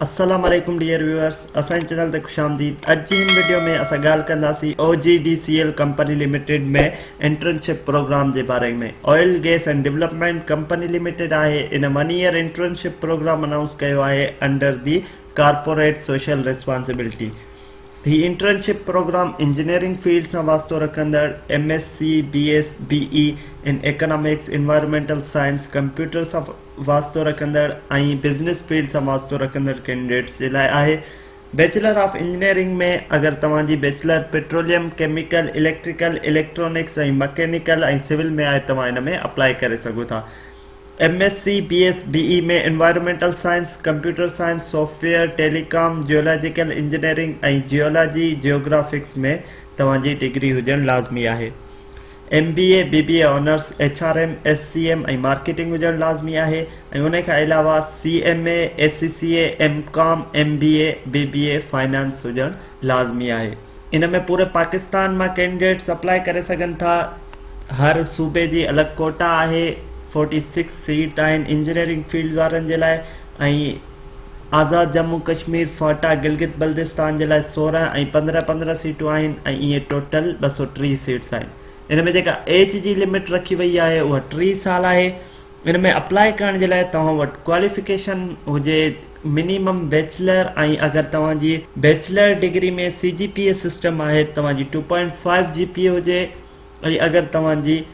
अस्सलाम वालेकुम dear viewers, असांजे चैनल ते खुशामदीद। अॼु जी हिन वीडियो में असां ॻाल्हि कंदासीं OGDCL कंपनी लिमिटेड में इंटर्नशिप प्रोग्राम जे बारे में। Oil gas and development company limited आहे in 1 year internship program announce कयो आहे under the corporate social responsibility. The internship program engineering field सां वास्तो रखंदड़ MSc BS BE in economics, environmental science, computer सां वास्तो रखंदड़ ऐं बिज़नेस फील्ड सां वास्तो रखंदड़ कैंडिडेट्स जे लाइ आहे। बैचलर ऑफ इंजीनियरिंग में अगर तव्हांजी bachelor petroleum, chemical, electrical, electronics ऐं मैकेनिकल ऐं सिविल में आहे, तव्हां इन में अप्लाई करे सघो था। MSc BS BE में environmental science, computer science, software, telecom, geological engineering ऐं जियोलॉजी जियोग्राफिक्स में तव्हांजी डिग्री हुजणु लाज़मी आहे। MBA BBA honours HRM SCM ऐं मार्केटिंग हुजणु लाज़मी आहे ऐं उन खां अलावा CMA SCCA MCOM MBA BBA finance हुजणु लाज़मी आहे। इन में पूरे पाकिस्तान मां कैंडिडेट्स अप्लाई करे सघनि था। हर सूबे जी अलॻि कोटा आहे। 46 सीट आहिनि इंजीनियरिंग फील्ड वारनि जे लाइ ऐं आज़ाद जम्मू कश्मीर फाटा गिलगित बल्तिस्तान जे लाइ 16 ऐं 15 सीटूं आहिनि ऐं इहे टोटल 203 सीट्स आहिनि। इन में जेका एज जी लिमिट रखी वई आहे उहा 3 साल आहे। इन में अप्लाई करण जे लाइ तव्हां वटि क्वालिफिकेशन हुजे मिनिमम बैचलर, ऐं अगरि तव्हांजी बैचलर डिग्री में CGPA सिस्टम आहे, तव्हांजी 2.5 GPA हुजे ऐं अगरि तव्हांजी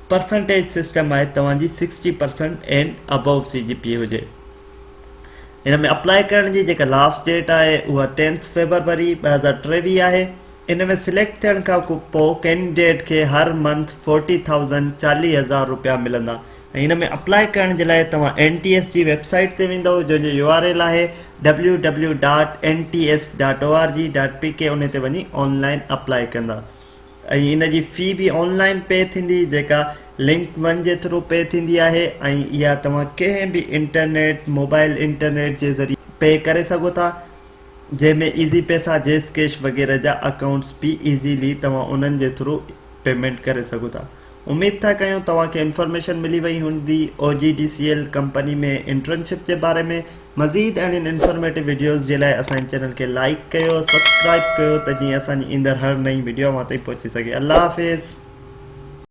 परसेंटेज सिस्टम आहे, तव्हांजी 60% एंड अबव CGPA हुजे। इन में अप्लाई करण जी जेका लास्ट डेट आहे उहा 10 फरवरी 2023 आहे। इन में सिलेक्ट थियण खां पोइ कैंडिडेट खे हर मंथ 40,000 रुपया मिलंदा ऐं इन में अप्लाई करण जे लाइ तव्हां NTS जी वेबसाइट ते वेंदव, जंहिंजो URL आहे www.nts.org.pk। उन ते वञी ऑनलाइन अप्लाई कंदा ऐं इन जी फ़ी बि ऑनलाइन पे थींदी, जेका लिंक 1 जे थ्रू पे थींदी आहे ऐं इहा तव्हां कंहिं बि इंटरनेट, मोबाइल इंटरनेट जे ज़रिए पे करे सघो था, जंहिंमें ईज़ी पैसा, जेस कैश वग़ैरह जा अकाउंट्स बि ईज़ीली तव्हां उन्हनि जे थ्रू पेमेंट करे सघो था। उमेद था कयूं तव्हांखे इंफॉर्मेशन मिली वई हूंदी OGDCL कंपनी में इंटर्नशिप जे बारे में। मज़ीद अहिड़ियुनि इंफॉर्मेटिव वीडियोज़ जे लाइ असांजे चैनल खे लाइक कयो, सब्सक्राइब कयो त जीअं असांजी ईंदड़ हर नई वीडियो मां ताईं पहुची सघे। अल्लाह हाफ़िज़।